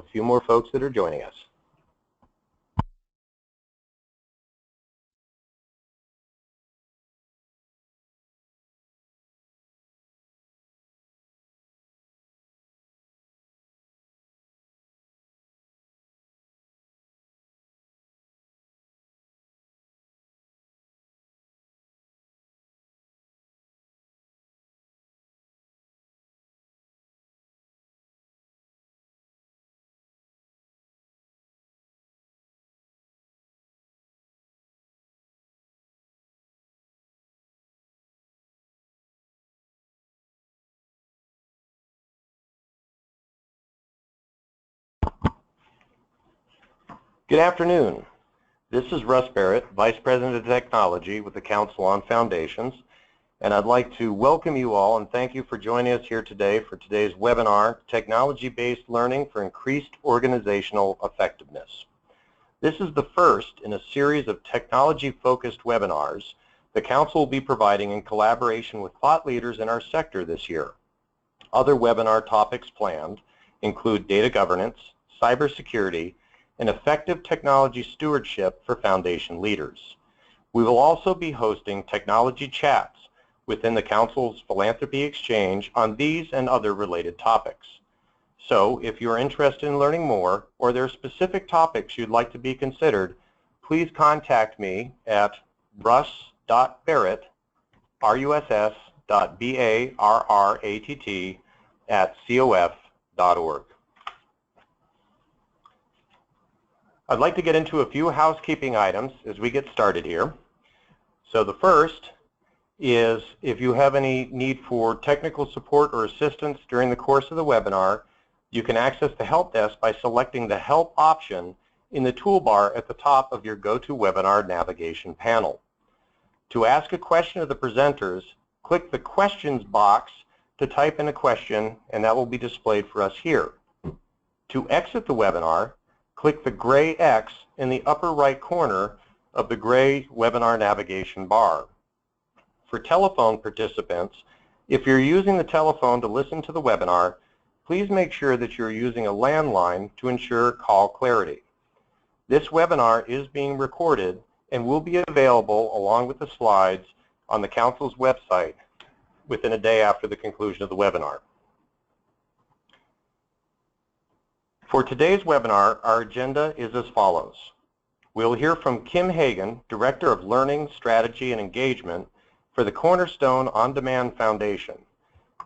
a few more folks that are joining us. Good afternoon. This is Russ Barrett, Vice President of Technology with the Council on Foundations, and I'd like to welcome you all and thank you for joining us here today for today's webinar, Technology-Based Learning for Increased Organizational Effectiveness. This is the first in a series of technology-focused webinars the Council will be providing in collaboration with thought leaders in our sector this year. Other webinar topics planned include data governance, cybersecurity, and effective technology stewardship for Foundation leaders. We will also be hosting technology chats within the Council's Philanthropy Exchange on these and other related topics. So if you're interested in learning more or there are specific topics you'd like to be considered, please contact me at russ.barrett, russ.barratt@cof.org. I'd like to get into a few housekeeping items as we get started here. So the first is if you have any need for technical support or assistance during the course of the webinar, you can access the help desk by selecting the help option in the toolbar at the top of your GoToWebinar navigation panel. To ask a question of the presenters, click the questions box to type in a question, and that will be displayed for us here. To exit the webinar, click the gray X in the upper right corner of the gray webinar navigation bar. For telephone participants, if you're using the telephone to listen to the webinar, please make sure that you're using a landline to ensure call clarity. This webinar is being recorded and will be available along with the slides on the Council's website within a day after the conclusion of the webinar. For today's webinar, our agenda is as follows. We'll hear from Kim Hagan, Director of Learning, Strategy, and Engagement for the Cornerstone On Demand Foundation.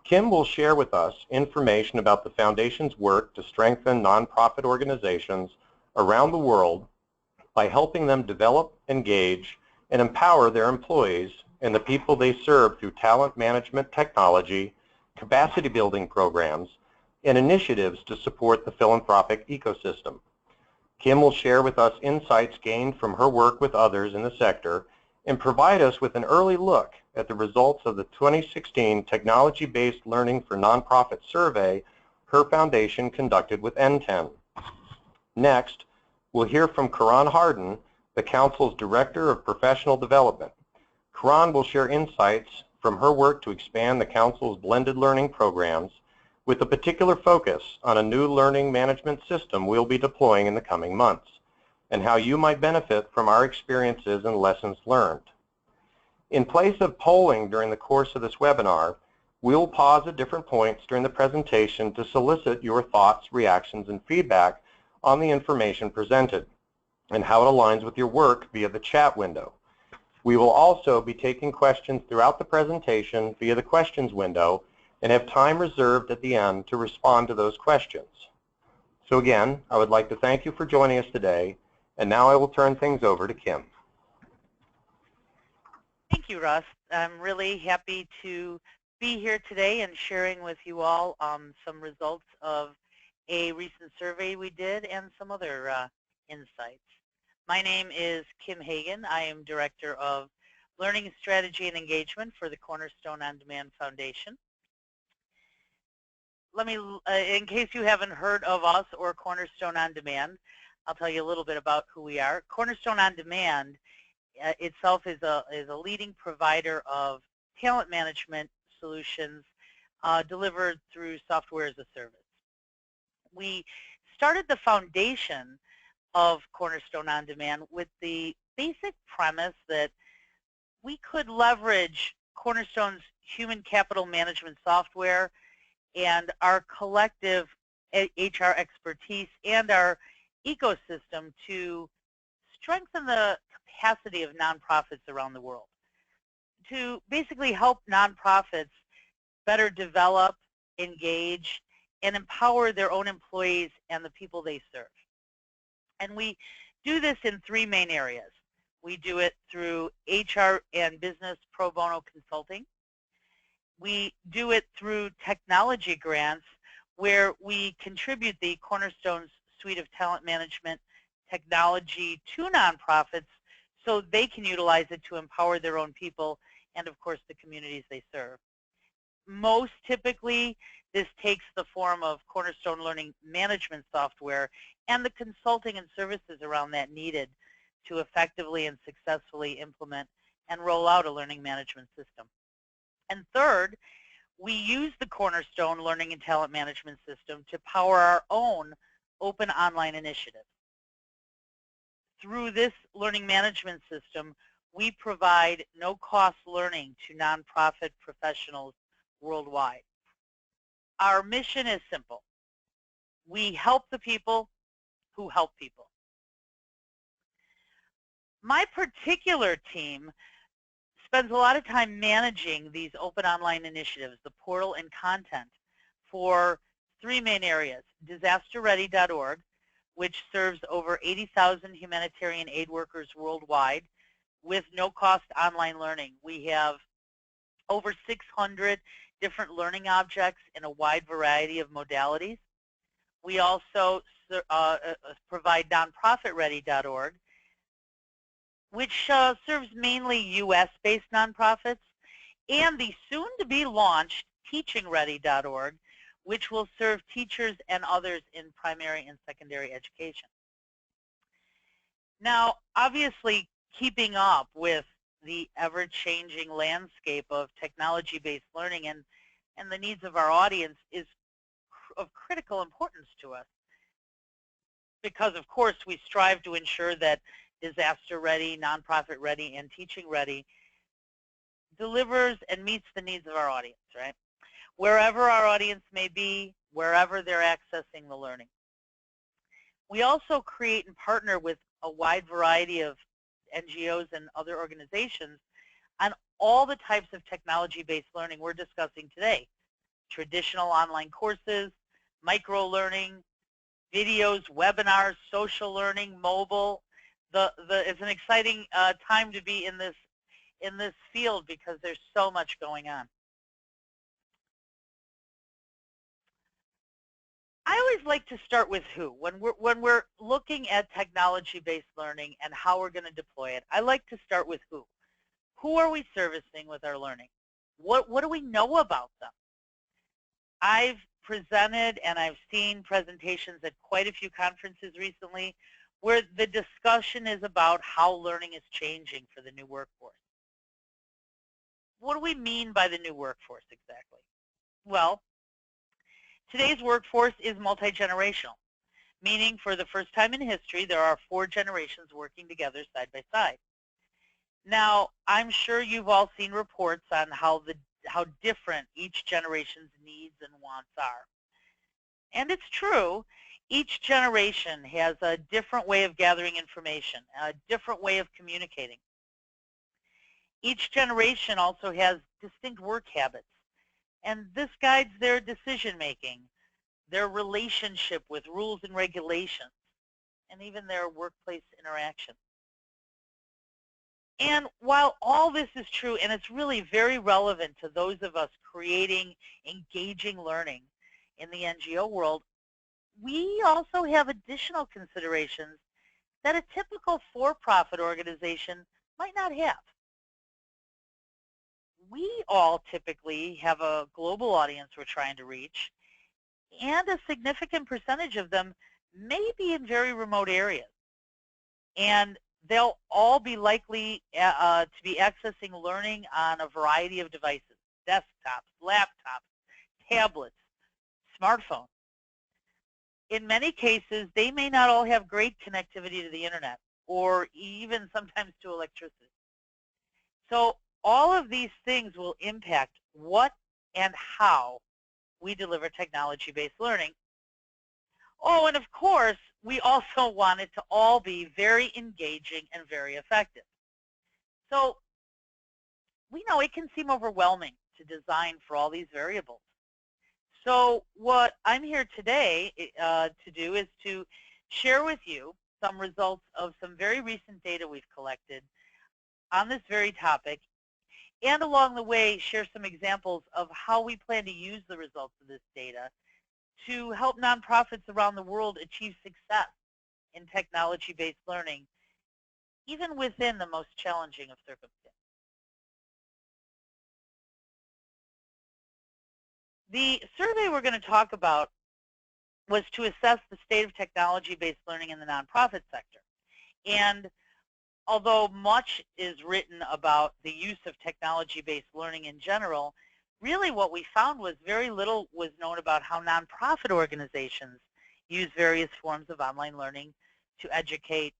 Kim will share with us information about the Foundation's work to strengthen nonprofit organizations around the world by helping them develop, engage, and empower their employees and the people they serve through talent management technology, capacity building programs, and initiatives to support the philanthropic ecosystem. Kim will share with us insights gained from her work with others in the sector and provide us with an early look at the results of the 2016 Technology-Based Learning for Nonprofit survey her foundation conducted with N10. Next, we'll hear from Karan Harden, the Council's Director of Professional Development. Karan will share insights from her work to expand the Council's blended learning programs with a particular focus on a new learning management system we'll be deploying in the coming months, and how you might benefit from our experiences and lessons learned. In place of polling during the course of this webinar, we'll pause at different points during the presentation to solicit your thoughts, reactions, and feedback on the information presented and how it aligns with your work via the chat window. We will also be taking questions throughout the presentation via the questions window and have time reserved at the end to respond to those questions. So again, I would like to thank you for joining us today, and now I will turn things over to Kim. Thank you, Russ. I'm really happy to be here today and sharing with you all some results of a recent survey we did and some other insights. My name is Kim Hagan. I am Director of Learning, Strategy, and Engagement for the Cornerstone On Demand Foundation. Let me, in case you haven't heard of us or Cornerstone On Demand, I'll tell you a little bit about who we are. Cornerstone On Demand itself is a leading provider of talent management solutions delivered through software as a service. We started the foundation of Cornerstone On Demand with the basic premise that we could leverage Cornerstone's human capital management software and our collective HR expertise and our ecosystem to strengthen the capacity of nonprofits around the world, to basically help nonprofits better develop, engage, and empower their own employees and the people they serve. And we do this in three main areas. We do it through HR and business pro bono consulting. We do it through technology grants, where we contribute the Cornerstone's suite of talent management technology to nonprofits so they can utilize it to empower their own people and, of course, the communities they serve. Most typically, this takes the form of Cornerstone Learning Management software and the consulting and services around that needed to effectively and successfully implement and roll out a learning management system. And third, we use the Cornerstone Learning and Talent Management System to power our own open online initiatives. Through this learning management system, we provide no-cost learning to nonprofit professionals worldwide. Our mission is simple. We help the people who help people. My particular team spends a lot of time managing these open online initiatives, the portal and content, for three main areas. DisasterReady.org, which serves over 80,000 humanitarian aid workers worldwide with no-cost online learning. We have over 600 different learning objects in a wide variety of modalities. We also provide NonprofitReady.org, which serves mainly U.S.-based nonprofits, and the soon-to-be-launched TeachingReady.org, which will serve teachers and others in primary and secondary education. Now, obviously, keeping up with the ever-changing landscape of technology-based learning and the needs of our audience is of critical importance to us, because, of course, we strive to ensure that Disaster Ready, Nonprofit Ready, and Teaching Ready delivers and meets the needs of our audience, right? Wherever our audience may be, wherever they're accessing the learning. We also create and partner with a wide variety of NGOs and other organizations on all the types of technology-based learning we're discussing today. Traditional online courses, micro-learning, videos, webinars, social learning, mobile. It's an exciting time to be in this field because there's so much going on. I always like to start with who. When we're looking at technology-based learning and how we're going to deploy it, I like to start with who. Who are we servicing with our learning? What do we know about them? I've presented and I've seen presentations at quite a few conferences recently where the discussion is about how learning is changing for the new workforce. What do we mean by the new workforce exactly? Well, today's workforce is multi-generational, meaning for the first time in history, there are 4 generations working together side by side. Now, I'm sure you've all seen reports on how different each generation's needs and wants are. And it's true, each generation has a different way of gathering information, a different way of communicating. Each generation also has distinct work habits, and this guides their decision-making, their relationship with rules and regulations, and even their workplace interactions. And while all this is true, and it's really very relevant to those of us creating engaging learning in the NGO world, we also have additional considerations that a typical for-profit organization might not have. We all typically have a global audience we're trying to reach, and a significant percentage of them may be in very remote areas. And they'll all be likely to be accessing learning on a variety of devices, desktops, laptops, tablets, smartphones. in many cases, they may not all have great connectivity to the internet or even sometimes to electricity. So all of these things will impact what and how we deliver technology-based learning. Oh, and of course, we also want it to all be very engaging and very effective. So we know it can seem overwhelming to design for all these variables. So what I'm here today to do is to share with you some results of some very recent data we've collected on this very topic, and along the way share some examples of how we plan to use the results of this data to help nonprofits around the world achieve success in technology-based learning, even within the most challenging of circumstances. The survey we're going to talk about was to assess the state of technology-based learning in the nonprofit sector. And although much is written about the use of technology-based learning in general, really what we found was very little was known about how nonprofit organizations use various forms of online learning to educate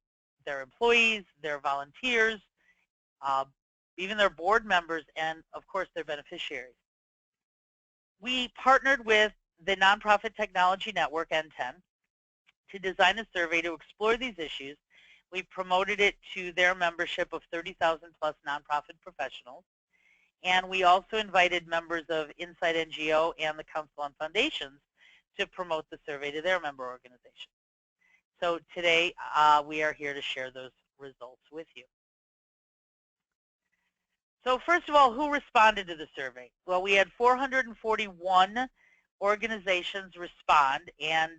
their employees, their volunteers, even their board members, and of course their beneficiaries. We partnered with the Nonprofit Technology Network, N10, to design a survey to explore these issues. We promoted it to their membership of 30,000 plus nonprofit professionals. And we also invited members of Inside NGO and the Council on Foundations to promote the survey to their member organizations. So today we are here to share those results with you. So first of all, who responded to the survey? Well, we had 441 organizations respond, and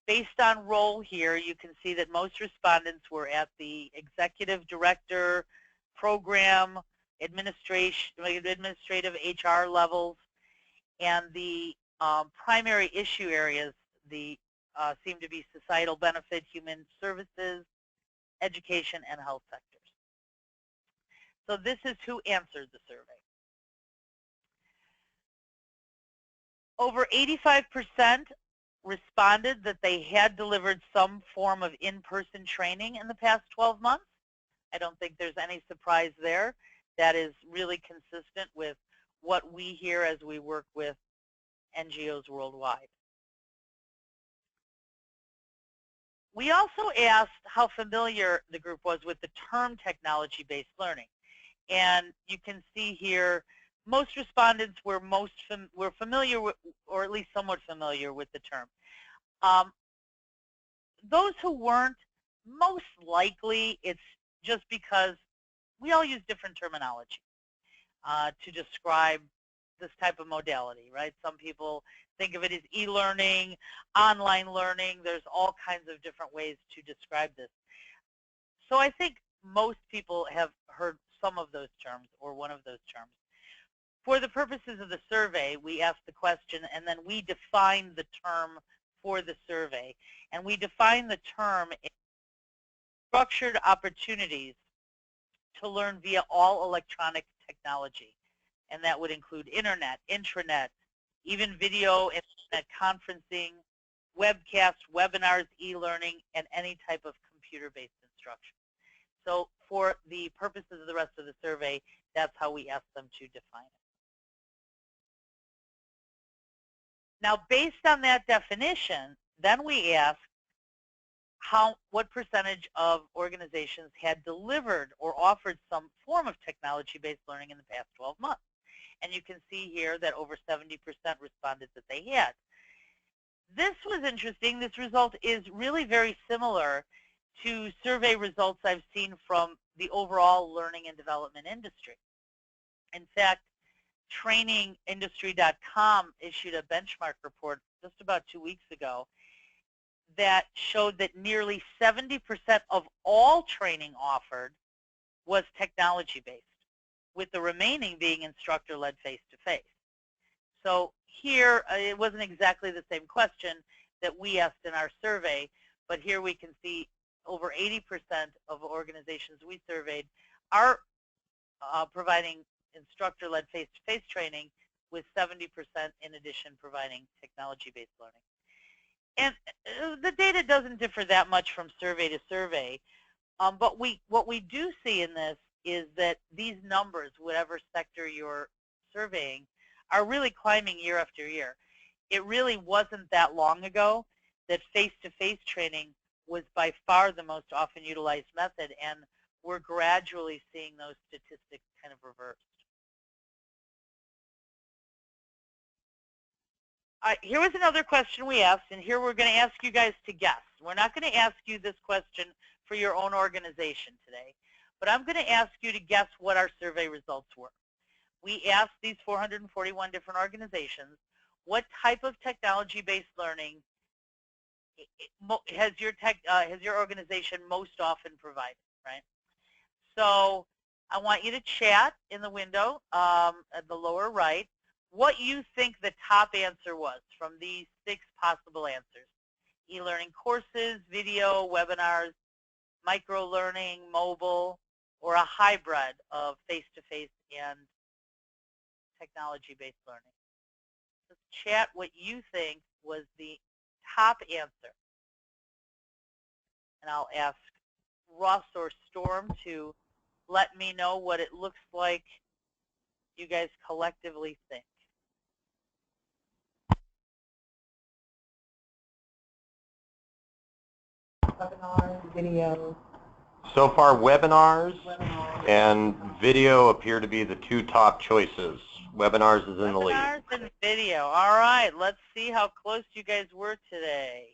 based on role here, you can see that most respondents were at the executive director, program, administrative HR levels, and the primary issue areas seem to be societal benefit, human services, education, and health sectors. So this is who answered the survey. Over 85% responded that they had delivered some form of in-person training in the past 12 months. I don't think there's any surprise there. That is really consistent with what we hear as we work with NGOs worldwide. We also asked how familiar the group was with the term technology-based learning. And you can see here, most respondents were familiar with, or at least somewhat familiar with the term. Those who weren't, most likely it's just because we all use different terminology to describe this type of modality, right? Some people think of it as e-learning, online learning. There's all kinds of different ways to describe this. So I think most people have heard some of those terms or one of those terms. For the purposes of the survey, we asked the question and then we defined the term for the survey. And we defined the term as structured opportunities to learn via all electronic technology. And that would include internet, intranet, even video, internet conferencing, webcasts, webinars, e-learning, and any type of computer-based instruction. So for the purposes of the rest of the survey, that's how we asked them to define it. Now, based on that definition, then we asked what percentage of organizations had delivered or offered some form of technology-based learning in the past 12 months. And you can see here that over 70% responded that they had. This was interesting. This result is really very similar to survey results I've seen from the overall learning and development industry. In fact, trainingindustry.com issued a benchmark report just about 2 weeks ago that showed that nearly 70% of all training offered was technology-based, with the remaining being instructor-led face-to-face. So here, it wasn't exactly the same question that we asked in our survey, but here we can see over 80% of organizations we surveyed are providing instructor-led face-to-face training, with 70% in addition providing technology-based learning. And the data doesn't differ that much from survey to survey. But what we do see in this is that these numbers, whatever sector you're surveying, are really climbing year after year. It really wasn't that long ago that face-to-face training was by far the most often utilized method, and we're gradually seeing those statistics kind of reversed. All right, here was another question we asked, and here we're going to ask you guys to guess. We're not going to ask you this question for your own organization today, but I'm going to ask you to guess what our survey results were. We asked these 441 different organizations, what type of technology-based learning has your organization most often provided, right? So I want you to chat in the window at the lower right what you think the top answer was from these 6 possible answers. E-learning courses, video, webinars, micro-learning, mobile, or a hybrid of face-to-face and technology-based learning. Just chat what you think was the top answer. And I'll ask Russ or Storm to let me know what it looks like you guys collectively think. Webinars, video. So far, webinars and video appear to be the 2 top choices. Webinars is in the lead. Webinars and video. All right, let's see how close you guys were today.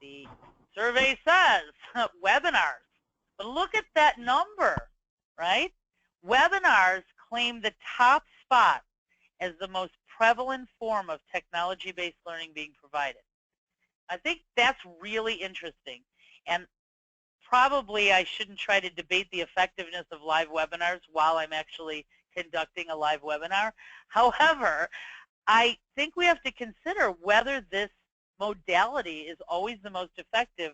The survey says webinars. But look at that number, right? Webinars claim the top spot as the most prevalent form of technology-based learning being provided. I think that's really interesting. And probably I shouldn't try to debate the effectiveness of live webinars while I'm actually conducting a live webinar. However, I think we have to consider whether this modality is always the most effective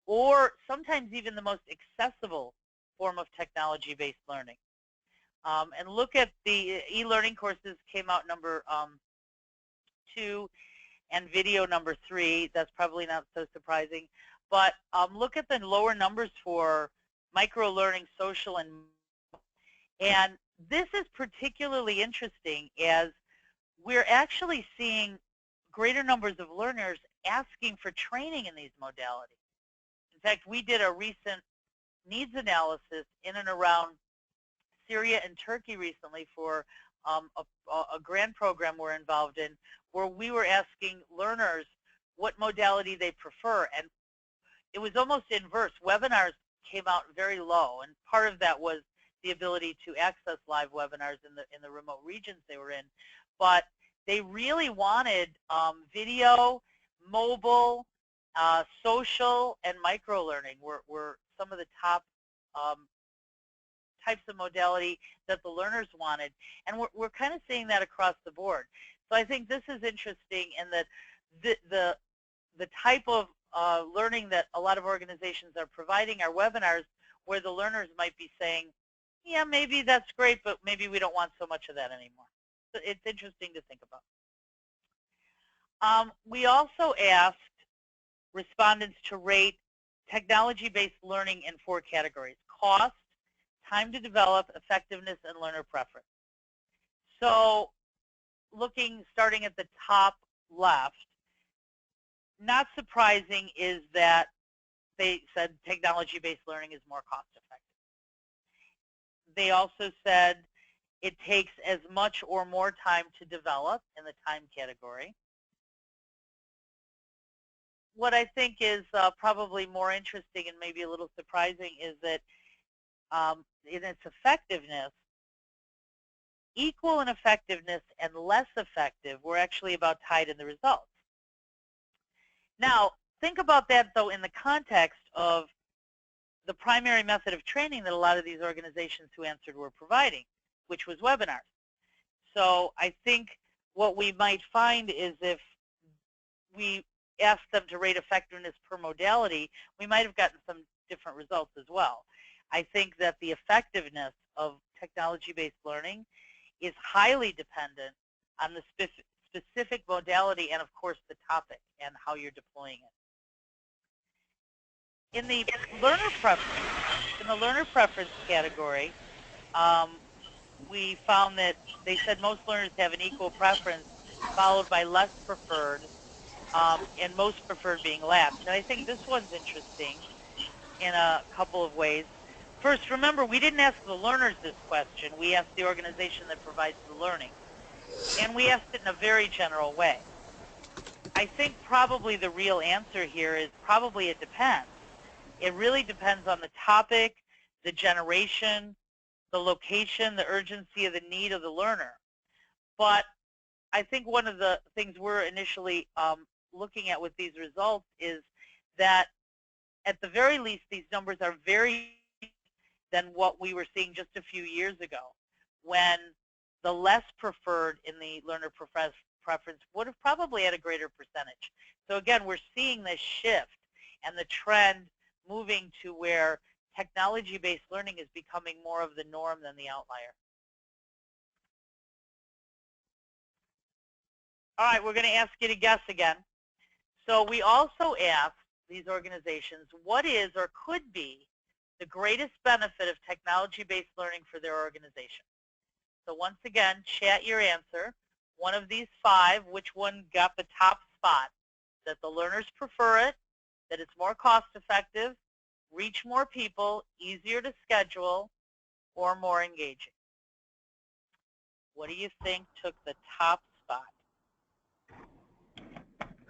or sometimes even the most accessible form of technology-based learning. And look at the e-learning courses came out number 2 and video number 3. That's probably not so surprising. But look at the lower numbers for micro-learning, social, and this is particularly interesting as we're actually seeing greater numbers of learners asking for training in these modalities. In fact, we did a recent needs analysis in and around Syria and Turkey recently for a grant program we're involved in, where we were asking learners what modality they prefer, and it was almost inverse. Webinars came out very low, and part of that was the ability to access live webinars in the remote regions they were in. But they really wanted video, mobile, social, and micro-learning were some of the top types of modality that the learners wanted. And we're kind of seeing that across the board. So I think this is interesting in that the type of learning that a lot of organizations are providing are webinars where the learners might be saying, yeah, maybe that's great, but maybe we don't want so much of that anymore. So it's interesting to think about. We also asked respondents to rate technology-based learning in 4 categories: cost, time to develop, effectiveness, and learner preference. So starting at the top left, not surprising is that they said technology-based learning is more cost-effective. They also said it takes as much or more time to develop in the time category. What I think is probably more interesting and maybe a little surprising is that in its effectiveness, equal in effectiveness and less effective were actually about tied in the results. Now, think about that, though, in the context of the primary method of training that a lot of these organizations who answered were providing, which was webinars. So I think what we might find is if we asked them to rate effectiveness per modality, we might have gotten some different results as well. I think that the effectiveness of technology-based learning is highly dependent on the specific modality and, of course, the topic and how you're deploying it. In the learner preference category, we found that they said most learners have an equal preference, followed by less preferred, and most preferred being last. And I think this one's interesting in a couple of ways. First, remember, we didn't ask the learners this question. We asked the organization that provides the learning. And we asked it in a very general way. I think probably the real answer here is probably it depends. It really depends on the topic, the generation, the location, the urgency of the need of the learner. But I think one of the things we're initially looking at with these results is that at the very least, these numbers are very than what we were seeing just a few years ago, when the less preferred in the learner preference would have probably had a greater percentage. So again, we're seeing this shift and the trend moving to where technology-based learning is becoming more of the norm than the outlier. All right, we're going to ask you to guess again. So we also asked these organizations what is or could be the greatest benefit of technology-based learning for their organization. So once again, chat your answer. One of these 5, which one got the top spot? That the learners prefer it, that it's more cost-effective, reach more people, easier to schedule, or more engaging. What do you think took the top spot?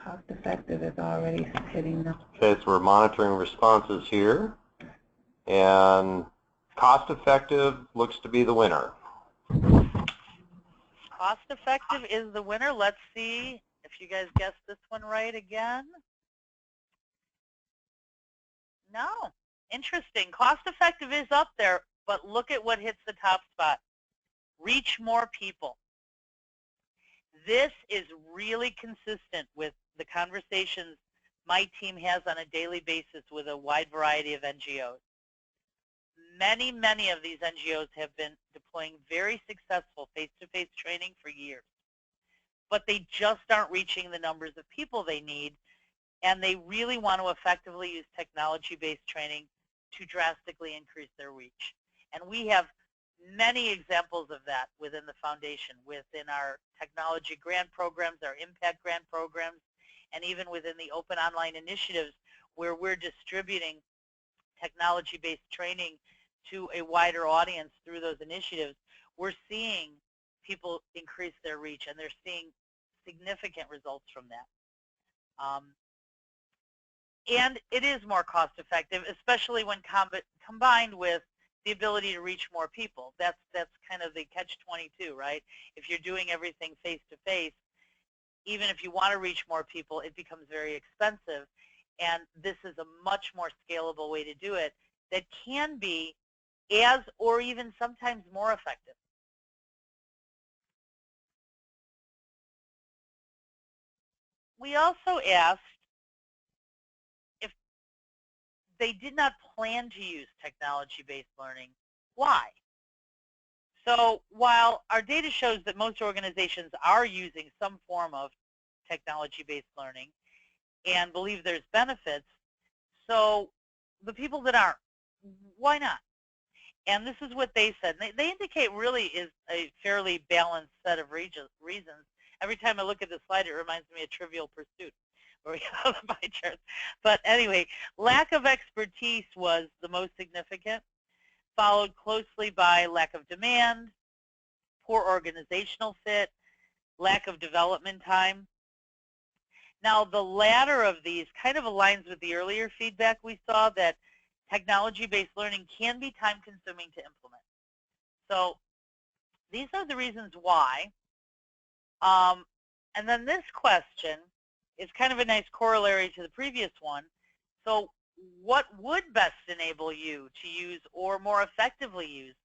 Cost-effective is already sitting there. Okay, so we're monitoring responses here. And cost-effective looks to be the winner. Cost-effective is the winner. Let's see if you guys guessed this one right again. No. Interesting. Cost-effective is up there, but look at what hits the top spot. Reach more people. This is really consistent with the conversations my team has on a daily basis with a wide variety of NGOs. Many, many of these NGOs have been deploying very successful face-to-face training for years. But they just aren't reaching the numbers of people they need, and they really want to effectively use technology-based training to drastically increase their reach. And we have many examples of that within the foundation, within our technology grant programs, our impact grant programs, and even within the open online initiatives where we're distributing technology-based training to a wider audience through those initiatives. We're seeing people increase their reach, and they're seeing significant results from that. And it is more cost-effective, especially when combined with the ability to reach more people. That's kind of the catch-22, right? If you're doing everything face-to-face, even if you want to reach more people, it becomes very expensive. And this is a much more scalable way to do it that can be as or even sometimes more effective. We also asked if they did not plan to use technology-based learning, why? So while our data shows that most organizations are using some form of technology-based learning and believe there's benefits, so the people that aren't, why not? And this is what they said. They indicate really is a fairly balanced set of reasons. Every time I look at this slide, it reminds me of Trivial Pursuit, where we have the pie charts. But anyway, lack of expertise was the most significant, followed closely by lack of demand, poor organizational fit, lack of development time. Now, the latter of these kind of aligns with the earlier feedback we saw that technology-based learning can be time-consuming to implement. So these are the reasons why. And then this question is kind of a nice corollary to the previous one. So what would best enable you to use or more effectively use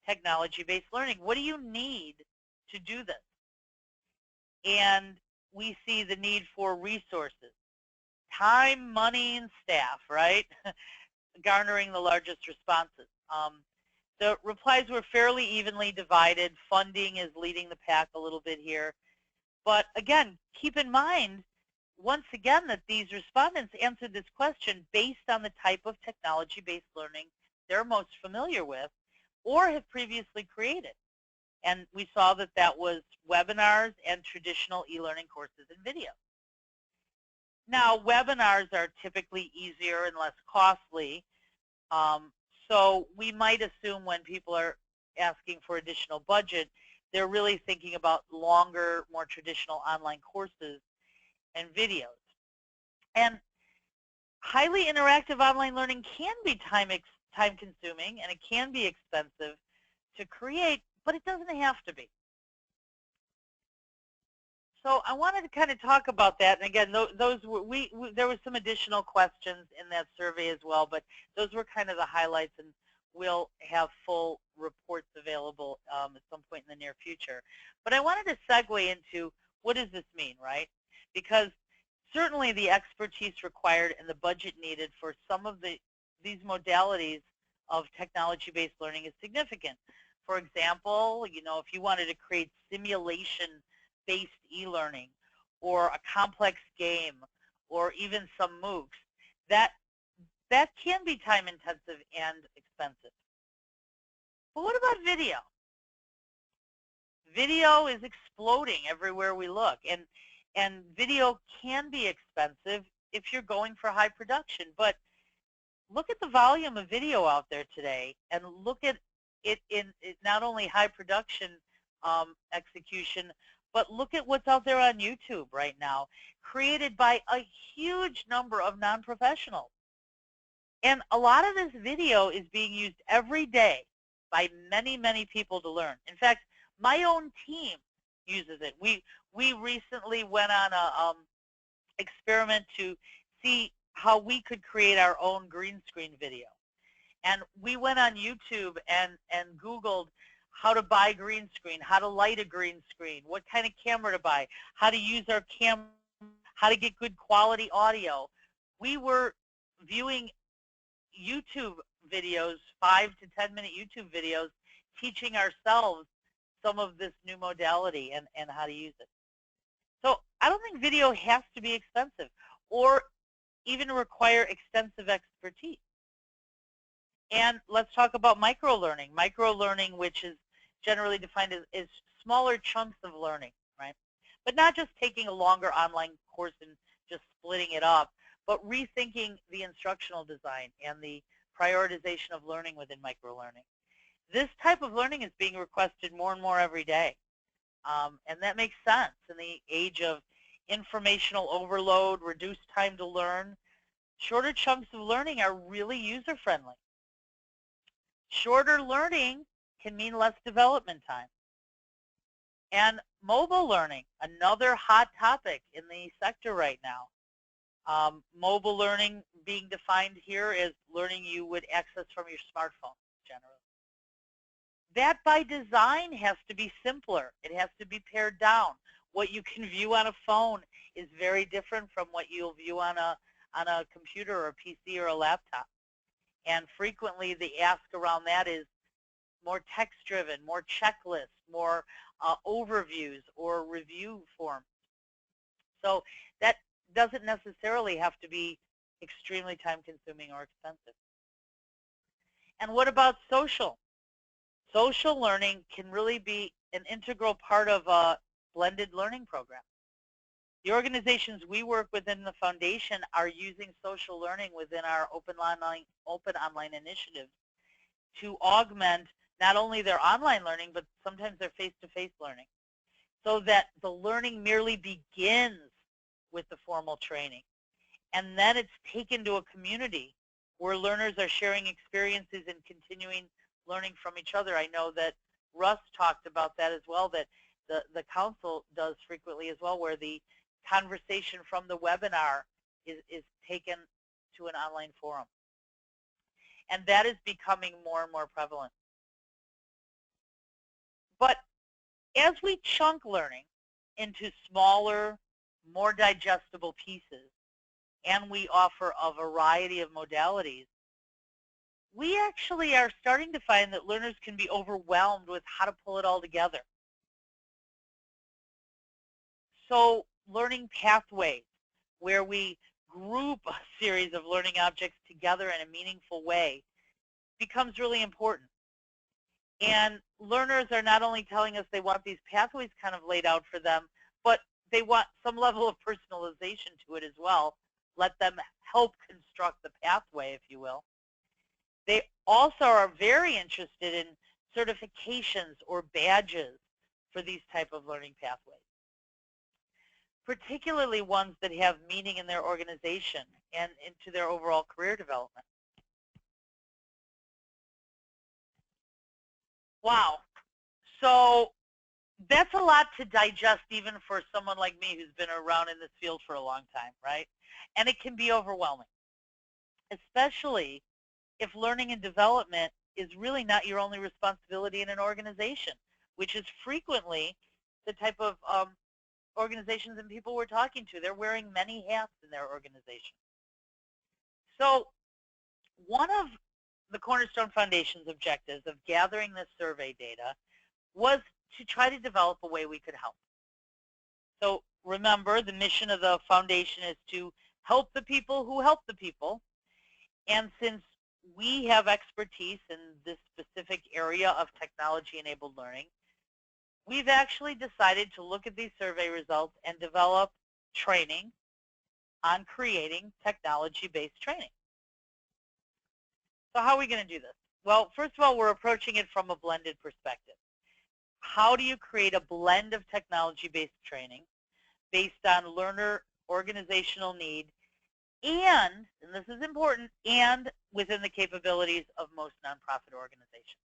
technology-based learning? What do you need to do this? And we see the need for resources, time, money, and staff, right? Garnering the largest responses. The replies were fairly evenly divided. Funding is leading the pack a little bit here. But again, keep in mind, once again, that these respondents answered this question based on the type of technology-based learning they're most familiar with or have previously created. And we saw that that was webinars and traditional e-learning courses and videos. Now, webinars are typically easier and less costly. So we might assume when people are asking for additional budget, they're really thinking about longer, more traditional online courses and videos. And highly interactive online learning can be time-consuming, and it can be expensive to create, but it doesn't have to be. So I wanted to kind of talk about that. And again, those were, there were some additional questions in that survey as well, but those were kind of the highlights, and we'll have full reports available at some point in the near future. But I wanted to segue into, what does this mean, right? Because certainly the expertise required and the budget needed for some of these modalities of technology-based learning is significant. For example, you know, if you wanted to create simulation-based e-learning or a complex game or even some MOOCs, that can be time-intensive and expensive. But what about video? Video is exploding everywhere we look, and video can be expensive if you're going for high production. But look at the volume of video out there today, and look at it in not only high production execution, but look at what's out there on YouTube right now, created by a huge number of non-professionals. And a lot of this video is being used every day by many, many people to learn. In fact, my own team uses it. We recently went on a experiment to see how we could create our own green screen video. And we went on YouTube and Googled how to buy green screen, how to light a green screen, what kind of camera to buy, how to use our camera, how to get good quality audio. We were viewing YouTube videos, 5 to 10 minute YouTube videos, teaching ourselves some of this new modality and how to use it. So I don't think video has to be expensive or even require extensive expertise. And let's talk about micro-learning. Micro-learning, which is generally defined as smaller chunks of learning, right? But not just taking a longer online course and just splitting it up, but rethinking the instructional design and the prioritization of learning within micro-learning. This type of learning is being requested more and more every day. And that makes sense in the age of informational overload, reduced time to learn. Shorter chunks of learning are really user-friendly. Shorter learning can mean less development time. And mobile learning, another hot topic in the sector right now. Mobile learning being defined here as learning you would access from your smartphone, generally. That by design has to be simpler. It has to be pared down. What you can view on a phone is very different from what you'll view on a computer or a PC or a laptop. And frequently the ask around that is more text-driven, more checklists, more overviews or review forms. So that doesn't necessarily have to be extremely time-consuming or expensive. And what about social? Social learning can really be an integral part of a blended learning program. The organizations we work within the foundation are using social learning within our open online initiatives to augment not only their online learning, but sometimes their face-to-face learning, so that the learning merely begins with the formal training. And then it's taken to a community where learners are sharing experiences and continuing learning from each other. I know that Russ talked about that as well, that the council does frequently as well, where the conversation from the webinar is taken to an online forum. And that is becoming more and more prevalent. But as we chunk learning into smaller, more digestible pieces, and we offer a variety of modalities, we actually are starting to find that learners can be overwhelmed with how to pull it all together. So learning pathways, where we group a series of learning objects together in a meaningful way, becomes really important. And learners are not only telling us they want these pathways kind of laid out for them, but they want some level of personalization to it as well. Let them help construct the pathway, if you will. They also are very interested in certifications or badges for these type of learning pathways, particularly ones that have meaning in their organization and into their overall career development. Wow. So that's a lot to digest even for someone like me who's been around in this field for a long time, right? And it can be overwhelming, especially if learning and development is really not your only responsibility in an organization, which is frequently the type of organizations and people we're talking to. They're wearing many hats in their organization. So one of the Cornerstone Foundation's objectives of gathering this survey data was to try to develop a way we could help. So remember, the mission of the foundation is to help the people who help the people. And since we have expertise in this specific area of technology-enabled learning, we've actually decided to look at these survey results and develop training on creating technology-based training. So how are we going to do this? Well, first of all, we're approaching it from a blended perspective. How do you create a blend of technology-based training based on learner organizational need and this is important, and within the capabilities of most nonprofit organizations?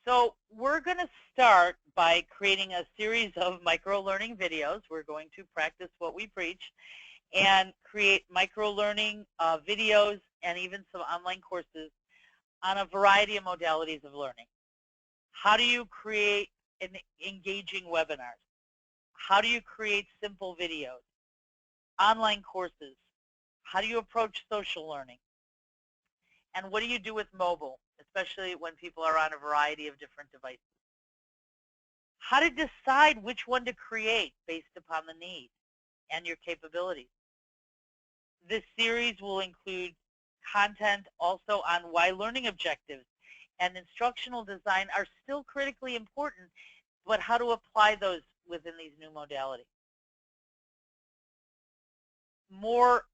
So we're going to start by creating a series of micro-learning videos. We're going to practice what we preach and create micro-learning videos and even some online courses on a variety of modalities of learning. How do you create engaging webinars? How do you create simple videos? Online courses? How do you approach social learning? And what do you do with mobile, especially when people are on a variety of different devices? How to decide which one to create based upon the need and your capabilities. This series will include content also on why learning objectives and instructional design are still critically important, but how to apply those within these new modalities. More,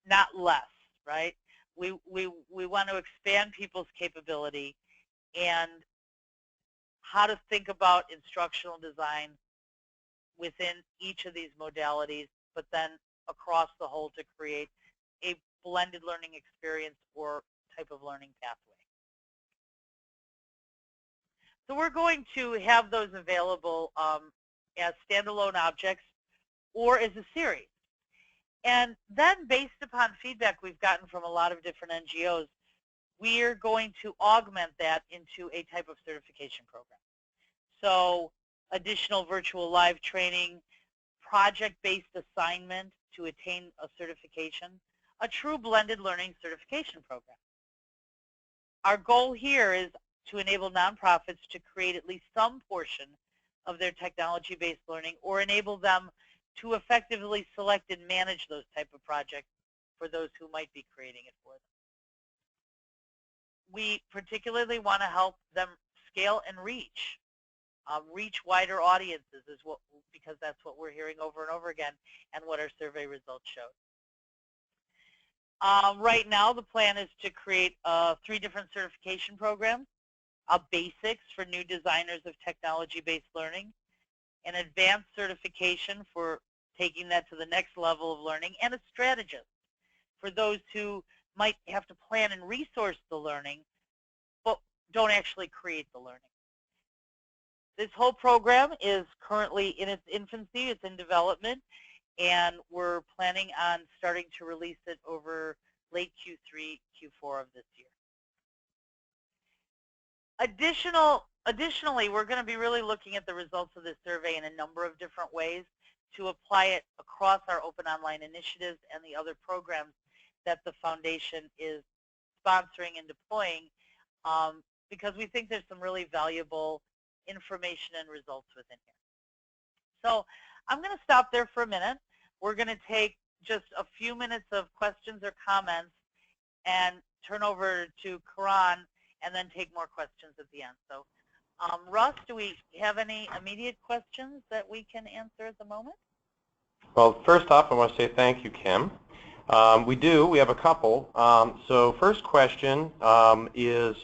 not less, right? We want to expand people's capability and how to think about instructional design within each of these modalities, but then across the whole to create a blended learning experience or type of learning pathway. So we're going to have those available as standalone objects or as a series. And then based upon feedback we've gotten from a lot of different NGOs, we're going to augment that into a type of certification program. So additional virtual live training, project-based assignment to attain a certification, a true blended learning certification program. Our goal here is to enable nonprofits to create at least some portion of their technology-based learning or enable them to effectively select and manage those type of projects for those who might be creating it for them. We particularly want to help them scale and reach wider audiences because that's what we're hearing over and over again and what our survey results showed. Right now, the plan is to create 3 different certification programs: a basics for new designers of technology-based learning, an advanced certification for taking that to the next level of learning, and a strategist for those who might have to plan and resource the learning, but don't actually create the learning. This whole program is currently in its infancy. It's in development, and we're planning on starting to release it over late Q3, Q4 of this year. Additionally, we're going to be really looking at the results of this survey in a number of different ways to apply it across our open online initiatives and the other programs that the foundation is sponsoring and deploying, because we think there's some really valuable information and results within here. So I'm going to stop there for a minute. We're going to take just a few minutes of questions or comments and turn over to Karan and then take more questions at the end. So Russ, do we have any immediate questions that we can answer at the moment? Well, first off, I want to say thank you, Kim. We have a couple. So first question is,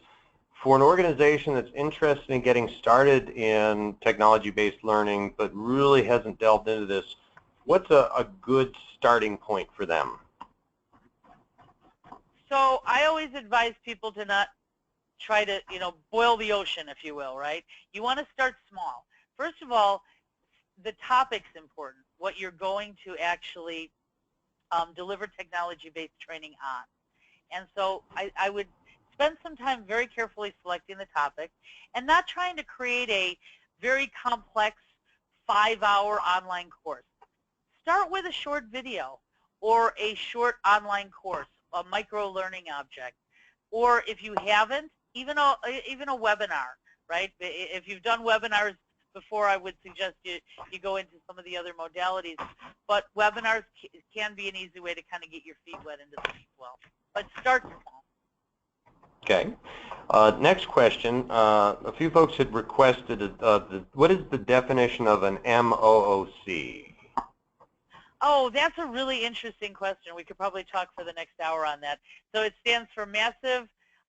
for an organization that's interested in getting started in technology-based learning but really hasn't delved into this, what's a good starting point for them? So I always advise people to not try to, boil the ocean, if you will, right? You want to start small. First of all, the topic's important, what you're going to actually deliver technology-based training on. And so I would spend some time very carefully selecting the topic and not trying to create a very complex 5-hour online course. Start with a short video or a short online course, a micro-learning object. Or if you haven't, even a webinar, right? If you've done webinars before, I would suggest you go into some of the other modalities. But webinars can be an easy way to kind of get your feet wet into this as well. But start small. Okay. Next question. A few folks had requested, what is the definition of an MOOC? Oh, that's a really interesting question. We could probably talk for the next hour on that. So it stands for massive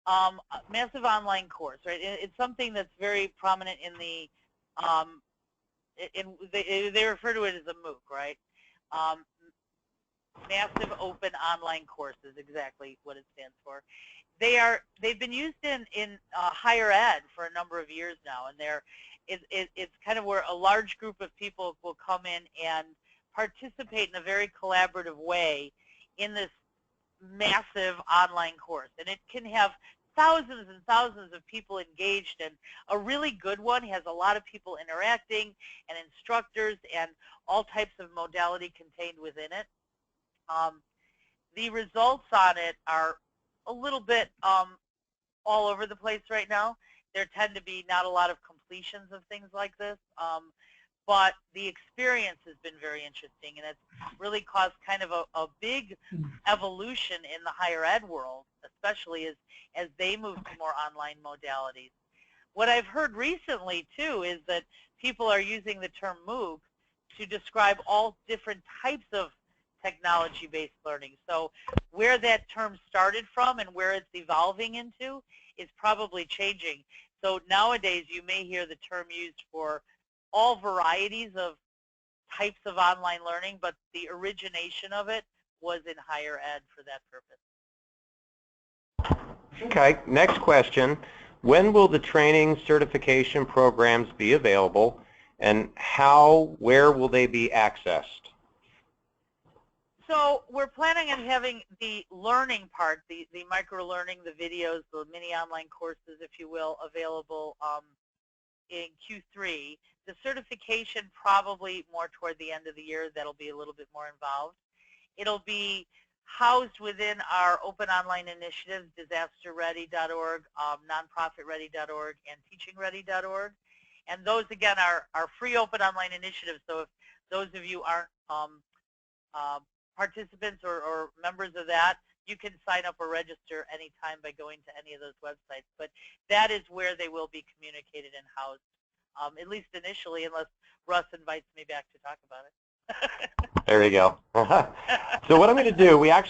online course, right? It's something that's very prominent in the, they refer to it as a MOOC, right? Massive Open Online Course is exactly what it stands for. They've been used in higher ed for a number of years now, and it's kind of where a large group of people will come in and participate in a very collaborative way in this massive online course. And it can have thousands and thousands of people engaged, and a really good one has a lot of people interacting and instructors and all types of modality contained within it. The results on it are a little bit all over the place right now. There tend to be not a lot of completions of things like this, but the experience has been very interesting, and it's really caused kind of a big evolution in the higher ed world, especially as they move to more online modalities. What I've heard recently, too, is that people are using the term MOOC to describe all different types of technology-based learning. So where that term started from and where it's evolving into is probably changing. So nowadays you may hear the term used for all varieties of types of online learning, but the origination of it was in higher ed for that purpose. Okay, next question. When will the training certification programs be available, and where will they be accessed? So we're planning on having the learning part, the micro-learning, the videos, the mini online courses, if you will, available in Q3. The certification probably more toward the end of the year. That'll be a little bit more involved. It'll be housed within our open online initiatives, disasterready.org, nonprofitready.org, and teachingready.org. And those, again, are free open online initiatives. So if those of you aren't participants or members of that, you can sign up or register anytime by going to any of those websites. But that is where they will be communicated and housed, at least initially, unless Russ invites me back to talk about it. There you go. So what I'm going to do, we have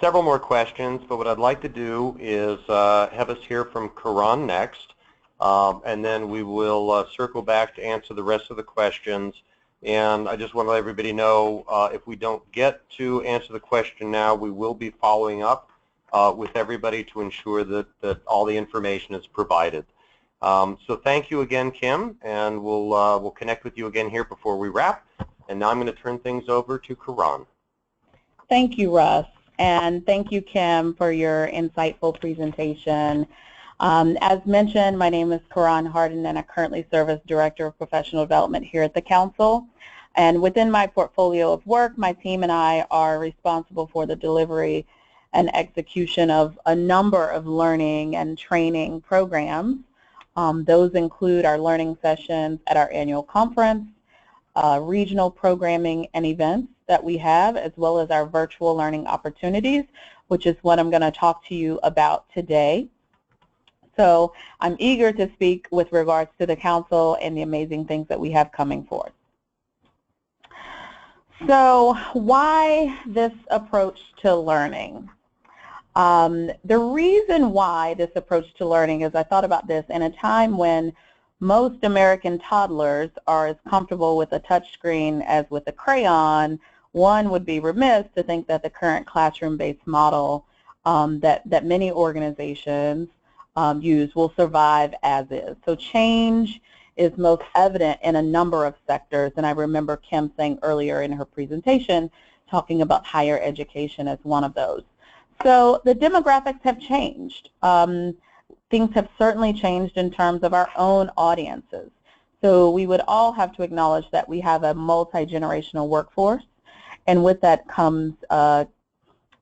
several more questions, but what I'd like to do is have us hear from Karan next, and then we will circle back to answer the rest of the questions. And I just want to let everybody know, if we don't get to answer the question now, we will be following up with everybody to ensure that all the information is provided. So thank you again, Kim, and we'll connect with you again here before we wrap. And now I'm going to turn things over to Karan. Thank you, Russ, and thank you, Kim, for your insightful presentation. As mentioned, my name is Karan Harden, and I currently serve as Director of Professional Development here at the Council. And within my portfolio of work, my team and I are responsible for the delivery and execution of a number of learning and training programs Those include our learning sessions at our annual conference, regional programming and events that we have, as well as our virtual learning opportunities, which is what I'm going to talk to you about today. So I'm eager to speak with regards to the Council and the amazing things that we have coming forth. So why this approach to learning? The reason why this approach to learning is I thought about this in a time when most American toddlers are as comfortable with a touchscreen as with a crayon. One would be remiss to think that the current classroom-based model that many organizations use will survive as is. So change is most evident in a number of sectors, and I remember Kim saying earlier in her presentation, talking about higher education as one of those. So the demographics have changed. Things have certainly changed in terms of our own audiences. So we would all have to acknowledge that we have a multi-generational workforce, and with that comes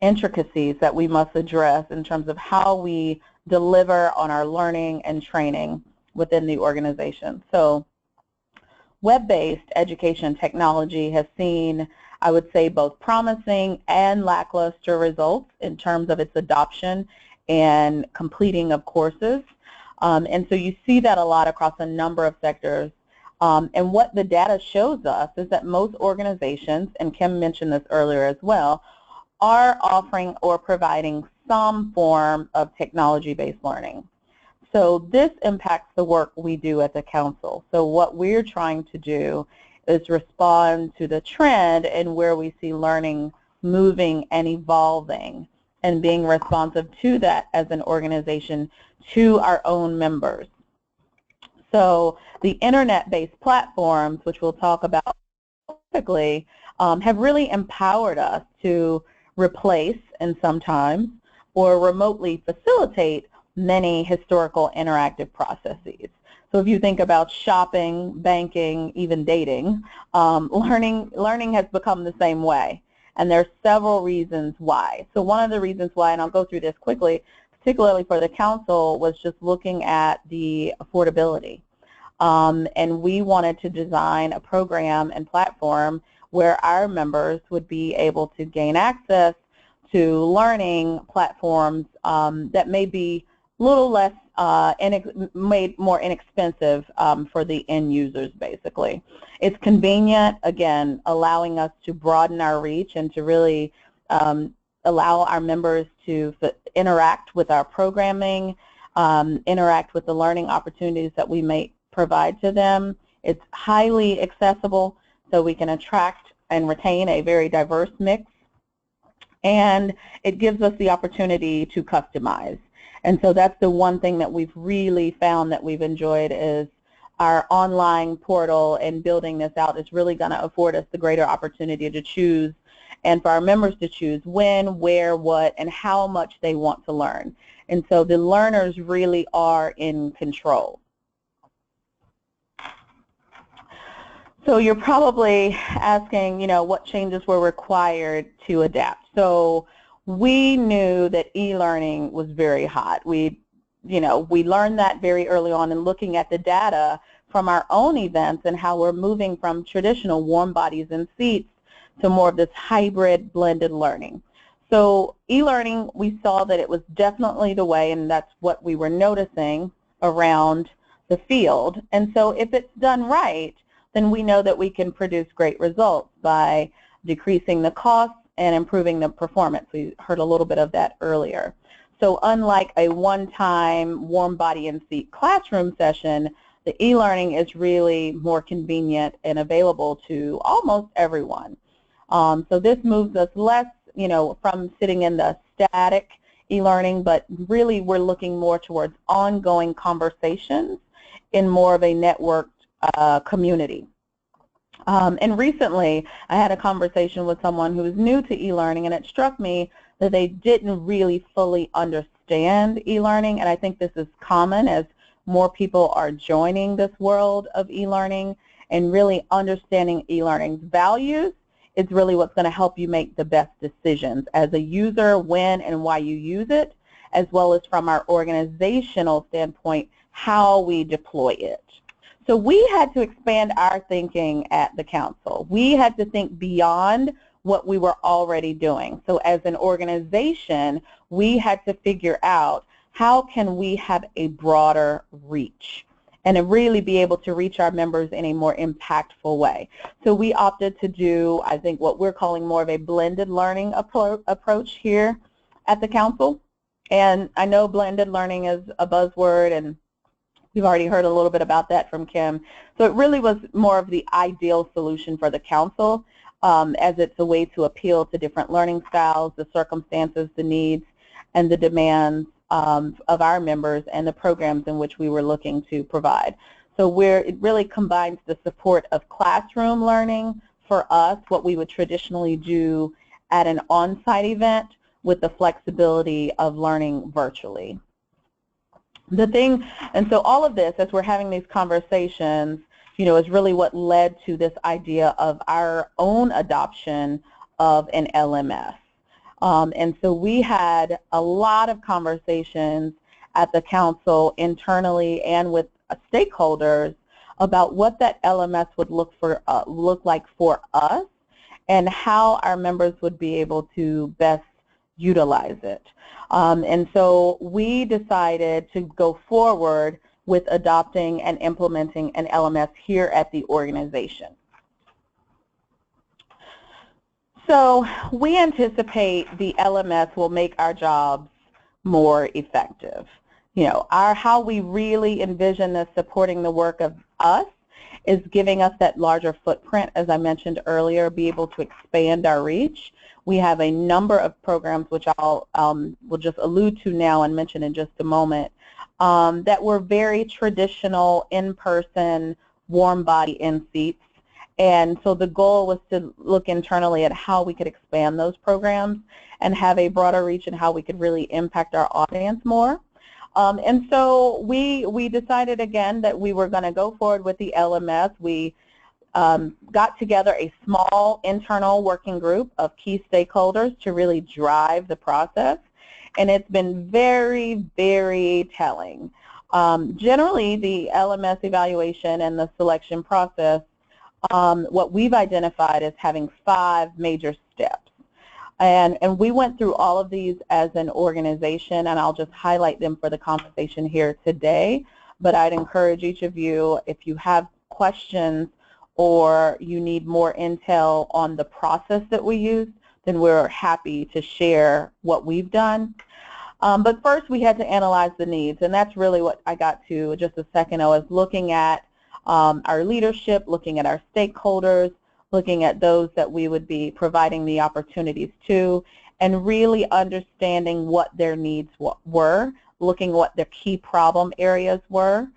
intricacies that we must address in terms of how we deliver on our learning and training within the organization. So web-based education technology has seen, I would say, both promising and lackluster results in terms of its adoption and completing of courses. And so you see that a lot across a number of sectors. And what the data shows us is that most organizations, and Kim mentioned this earlier as well, are offering or providing some form of technology-based learning. So this impacts the work we do at the Council. So what we're trying to do is respond to the trend and where we see learning moving and evolving, and being responsive to that as an organization to our own members. So the internet-based platforms, which we'll talk about specifically, have really empowered us to replace, and sometimes, or remotely facilitate many historical interactive processes. So if you think about shopping, banking, even dating, learning has become the same way. And there are several reasons why. So one of the reasons why, and I'll go through this quickly, particularly for the Council, was just looking at the affordability. And we wanted to design a program and platform where our members would be able to gain access to learning platforms that may be a little less, made more inexpensive for the end users, basically. It's convenient, again, allowing us to broaden our reach and to really allow our members to interact with our programming, interact with the learning opportunities that we may provide to them. It's highly accessible, so we can attract and retain a very diverse mix. And it gives us the opportunity to customize. And so that's the one thing that we've really found that we've enjoyed is our online portal, and building this out is really going to afford us the greater opportunity to choose, and for our members to choose when, where, what, and how much they want to learn. And so the learners really are in control. So you're probably asking, what changes were required to adapt. So we knew that e-learning was very hot. We learned that very early on in looking at the data from our own events and how we're moving from traditional warm bodies and seats to more of this hybrid blended learning. So e-learning, we saw that it was definitely the way, and that's what we were noticing around the field. And so if it's done right, then we know that we can produce great results by decreasing the cost and improving the performance. We heard a little bit of that earlier. So unlike a one-time warm body and seat classroom session, the e-learning is really more convenient and available to almost everyone. So this moves us less, from sitting in the static e-learning, but really we're looking more towards ongoing conversations in more of a networked community. And recently, I had a conversation with someone who was new to e-learning, and it struck me that they didn't really fully understand e-learning, and I think this is common as more people are joining this world of e-learning, and really understanding e-learning's values is really what's going to help you make the best decisions as a user, when and why you use it, as well as from our organizational standpoint, how we deploy it. So we had to expand our thinking at the council. We had to think beyond what we were already doing. So as an organization, we had to figure out how can we have a broader reach and to really be able to reach our members in a more impactful way. So we opted to do, I think, what we're calling more of a blended learning approach here at the council. And I know blended learning is a buzzword, and we've already heard a little bit about that from Kim. So it really was more of the ideal solution for the council, as it's a way to appeal to different learning styles, the circumstances, the needs, and the demands of our members and the programs in which we were looking to provide. So it really combines the support of classroom learning for us, what we would traditionally do at an on-site event, with the flexibility of learning virtually. And so all of this, as we're having these conversations, is really what led to this idea of our own adoption of an LMS. And so we had a lot of conversations at the council internally and with stakeholders about what that LMS would look like for us and how our members would be able to best utilize it. And so we decided to go forward with adopting and implementing an LMS here at the organization. So we anticipate the LMS will make our jobs more effective. How we really envision this supporting the work of us is giving us that larger footprint, as I mentioned earlier, be able to expand our reach. We have a number of programs, which will just allude to now and mention in just a moment, that were very traditional, in-person, warm body in seats. And so the goal was to look internally at how we could expand those programs and have a broader reach and how we could really impact our audience more. And so we decided again that we were going to go forward with the LMS. We got together a small internal working group of key stakeholders to really drive the process, and it's been very, very telling. Generally, the LMS evaluation and the selection process, what we've identified as having 5 major steps. And we went through all of these as an organization, and I'll just highlight them for the conversation here today. But I'd encourage each of you, if you have questions or you need more intel on the process that we used, then we're happy to share what we've done. But first, we had to analyze the needs, and that's really what I got to just a second ago, is looking at our leadership, looking at our stakeholders, looking at those that we would be providing the opportunities to, and really understanding what their needs were, looking what their key problem areas were,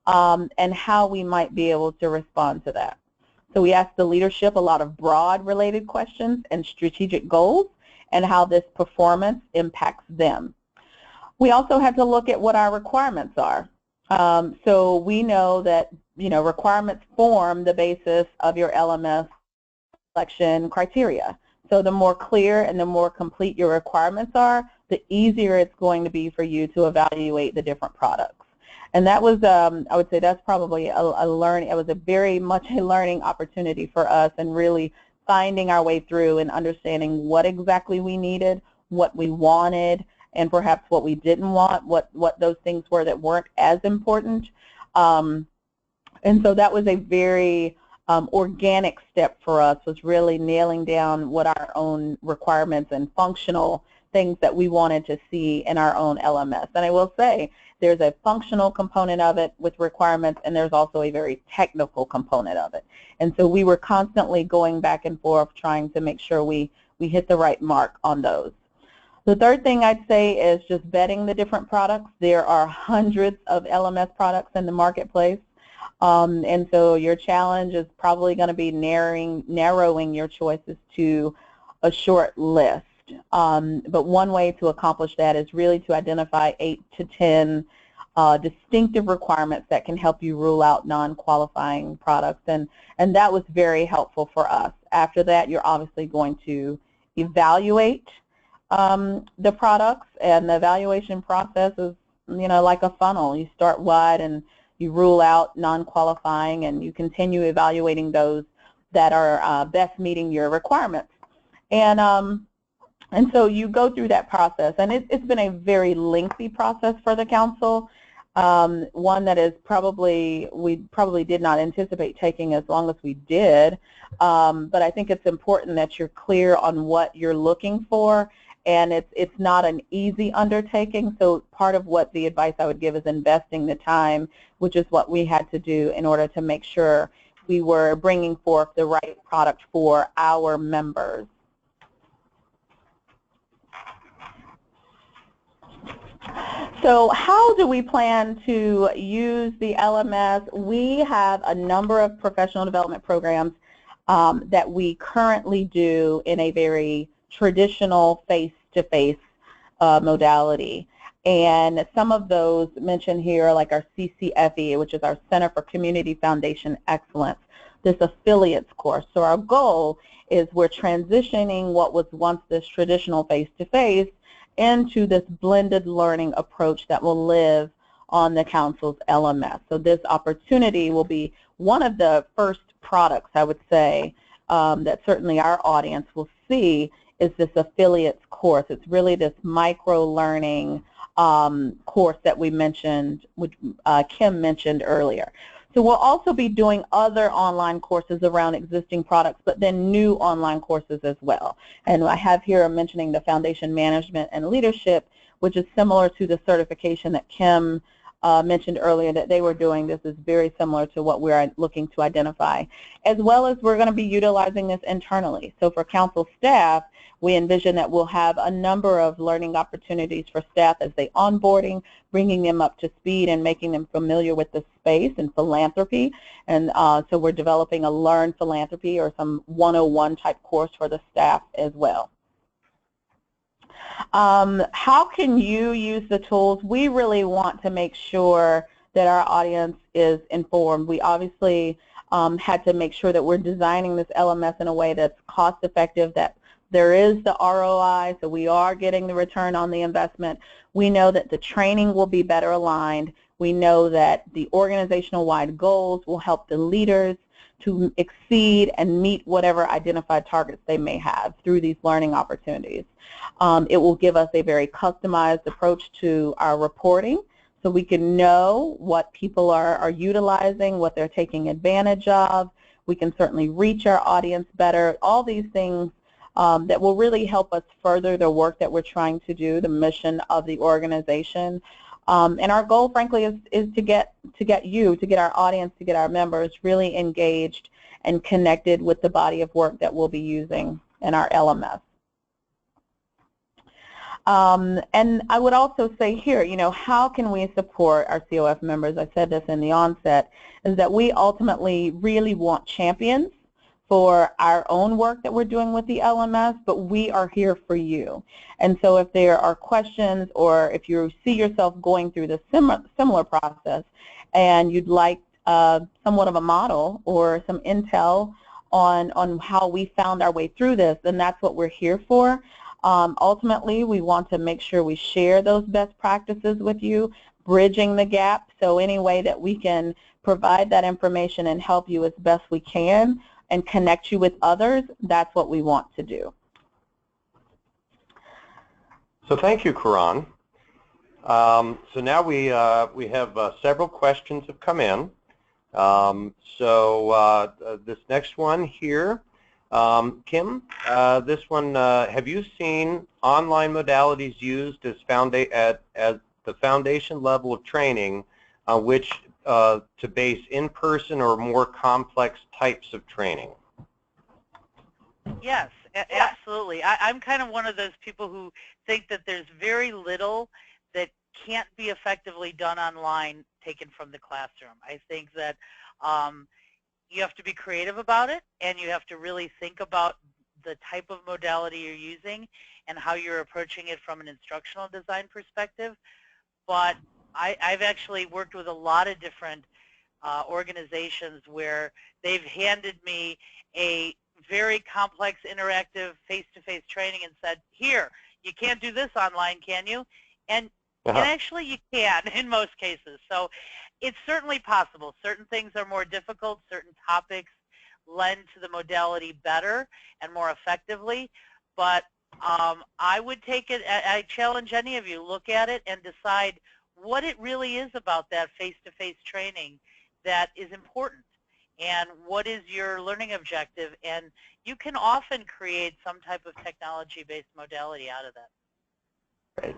and how we might be able to respond to that. So we asked the leadership a lot of broad related questions and strategic goals and how this performance impacts them. We also had to look at what our requirements are. So we know that requirements form the basis of your LMS selection criteria. So the more clear and the more complete your requirements are, the easier it's going to be for you to evaluate the different products. And that was, I would say that's probably a learning, it was a very much a learning opportunity for us, and really finding our way through and understanding what exactly we needed, what we wanted, and perhaps what we didn't want, what those things were that weren't as important. And so that was a very organic step for us, was really nailing down what our own requirements and functional things that we wanted to see in our own LMS. And I will say there's a functional component of it with requirements, and there's also a very technical component of it. And so we were constantly going back and forth trying to make sure we hit the right mark on those. The third thing I'd say is just vetting the different products. There are hundreds of LMS products in the marketplace. And so your challenge is probably going to be narrowing your choices to a short list. But one way to accomplish that is really to identify 8 to 10 distinctive requirements that can help you rule out non-qualifying products. And that was very helpful for us. After that, you're obviously going to evaluate the products, and the evaluation process is like a funnel. You start wide and you rule out non-qualifying, and you continue evaluating those that are best meeting your requirements. And so you go through that process, and it's been a very lengthy process for the council, one that is we probably did not anticipate taking as long as we did, but I think it's important that you're clear on what you're looking for, and it's not an easy undertaking. So part of what the advice I would give is investing the time, which is what we had to do in order to make sure we were bringing forth the right product for our members. So how do we plan to use the LMS? We have a number of professional development programs that we currently do in a very traditional face-to-face modality. And some of those mentioned here, like our CCFE, which is our Center for Community Foundation Excellence, this affiliates course. So our goal is we're transitioning what was once this traditional face-to-face into this blended learning approach that will live on the council's LMS. So this opportunity will be one of the first products, I would say, that certainly our audience will see is this affiliates course. It's really this micro-learning course that we mentioned, which Kim mentioned earlier. So we'll also be doing other online courses around existing products, but then new online courses as well. And I have here mentioning the Foundation Management and Leadership, which is similar to the certification that Kim mentioned earlier that they were doing. This is very similar to what we're looking to identify, as well as we're going to be utilizing this internally. So for council staff, we envision that we'll have a number of learning opportunities for staff as they onboarding, bringing them up to speed and making them familiar with the space and philanthropy. And so we're developing a Learn Philanthropy or some 101 type course for the staff as well. How can you use the tools? We really want to make sure that our audience is informed. We obviously had to make sure that we're designing this LMS in a way that's cost effective, that there is the ROI, so we are getting the return on the investment. We know that the training will be better aligned. We know that the organizational-wide goals will help the leaders to exceed and meet whatever identified targets they may have through these learning opportunities. It will give us a very customized approach to our reporting, so we can know what people are utilizing, what they're taking advantage of. We can certainly reach our audience better. All these things that will really help us further the work that we're trying to do, the mission of the organization. And our goal, frankly, is to get our audience, to get our members really engaged and connected with the body of work that we'll be using in our LMS. And I would also say here, how can we support our COF members? I said this in the onset, is that we ultimately really want champions for our own work that we're doing with the LMS, but we are here for you. And so if there are questions or if you see yourself going through the similar process and you'd like somewhat of a model or some intel on how we found our way through this, then that's what we're here for. Ultimately, we want to make sure we share those best practices with you, bridging the gap, so any way that we can provide that information and help you as best we can and connect you with others, that's what we want to do. So thank you, Karan. So now we have several questions have come in. This next one here, Kim, this one, have you seen online modalities used as the foundation level of training on which to base in-person or more complex types of training? Yes, absolutely. I'm kind of one of those people who think that there's very little that can't be effectively done online taken from the classroom. I think that you have to be creative about it, and you have to really think about the type of modality you're using and how you're approaching it from an instructional design perspective. But I've actually worked with a lot of different organizations where they've handed me a very complex, interactive, face-to-face training and said, here, you can't do this online, can you? And And actually you can in most cases. So it's certainly possible. Certain things are more difficult. Certain topics lend to the modality better and more effectively. But I would take it, I challenge any of you, look at it and decide what it really is about that face-to-face training that is important. And what is your learning objective? And you can often create some type of technology-based modality out of that. Great.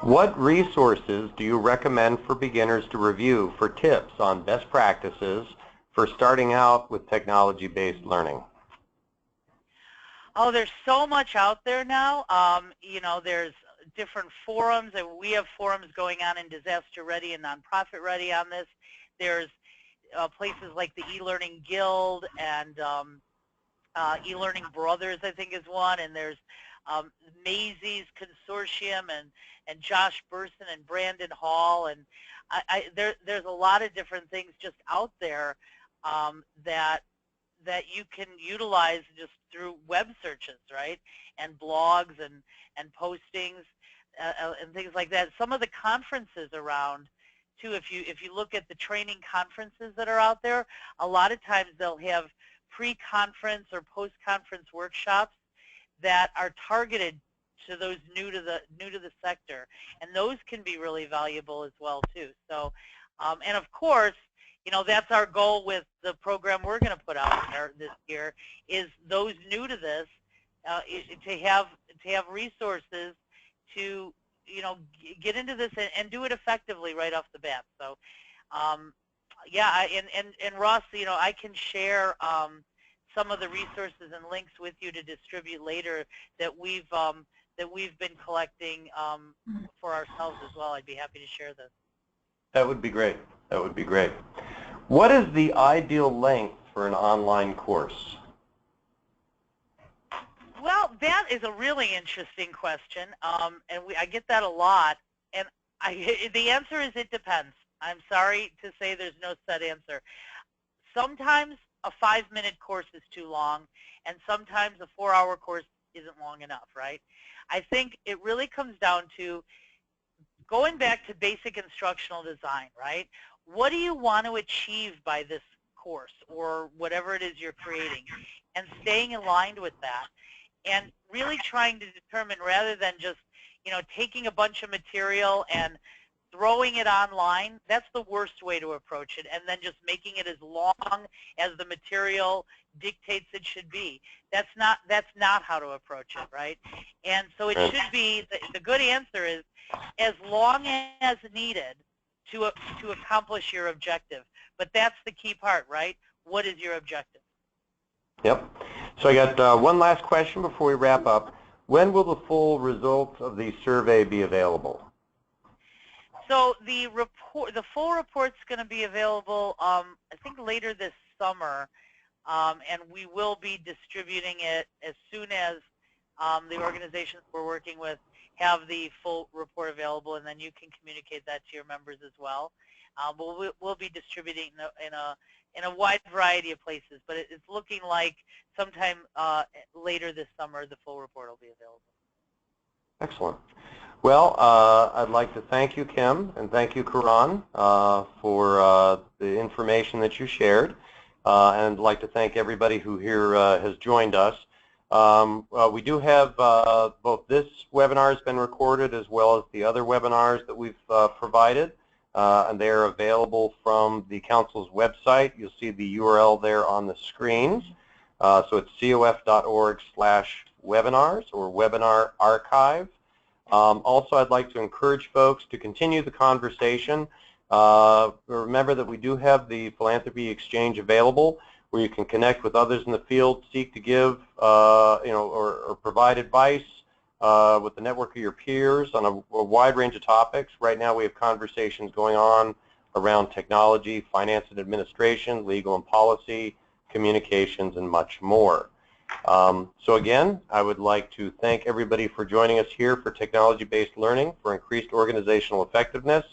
What resources do you recommend for beginners to review for tips on best practices for starting out with technology-based learning? Oh, there's so much out there now. You know, there's different forums, and we have forums going on in Disaster Ready and Nonprofit Ready on this. There's places like the eLearning Guild and eLearning Brothers, I think, is one, and there's Maisie's Consortium and Josh Burson and Brandon Hall, and there's a lot of different things just out there that you can utilize just through web searches, right, and blogs and postings and things like that. Some of the conferences around too, if you look at the training conferences that are out there, a lot of times they'll have pre-conference or post-conference workshops that are targeted to those new to the sector, and those can be really valuable as well too. So, and of course, you know, that's our goal with the program we're going to put out there this year, is those new to this to have resources to, you know, get into this and do it effectively right off the bat. So, yeah, and Ross, you know, I can share some of the resources and links with you to distribute later that we've been collecting for ourselves as well. I'd be happy to share this. That would be great. That would be great. What is the ideal length for an online course? Well, that is a really interesting question, and I get that a lot. And the answer is it depends. I'm sorry to say there's no set answer. Sometimes a 5-minute course is too long, and sometimes a 4-hour course isn't long enough, right? I think it really comes down to going back to basic instructional design, right? What do you want to achieve by this course or whatever it is you're creating, and staying aligned with that, and really trying to determine, rather than just, you know, taking a bunch of material and throwing it online. That's the worst way to approach it, and then just making it as long as the material dictates it should be. That's not how to approach it, right? And so it should be, the good answer is as long as needed to accomplish your objective. But that's the key part, right? What is your objective? Yep. So I got one last question before we wrap up. When will the full results of the survey be available? So the full report's going to be available, I think, later this summer, and we will be distributing it as soon as the organizations we're working with have the full report available, and then you can communicate that to your members as well. But we'll be distributing in a wide variety of places, but it's looking like sometime later this summer the full report will be available. Excellent. Well, I'd like to thank you, Kim, and thank you, Karan, for the information that you shared, and I'd like to thank everybody who here has joined us. We do have both this webinar has been recorded as well as the other webinars that we've provided, and they are available from the Council's website. You'll see the URL there on the screens. So it's cof.org/webinars or webinar archive. Also, I'd like to encourage folks to continue the conversation. Remember that we do have the Philanthropy Exchange available, where you can connect with others in the field, seek to give, or provide advice with the network of your peers on a wide range of topics. Right now, we have conversations going on around technology, finance and administration, legal and policy, communications, and much more. So again, I would like to thank everybody for joining us here for Technology-Based Learning for Increased Organizational Effectiveness.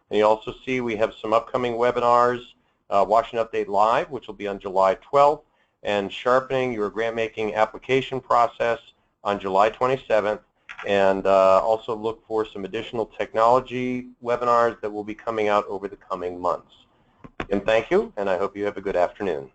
And you also see we have some upcoming webinars, Washington Update Live, which will be on July 12th, and Sharpening Your Grant-Making Application Process on July 27th. and also look for some additional technology webinars that will be coming out over the coming months. Again, thank you, and I hope you have a good afternoon.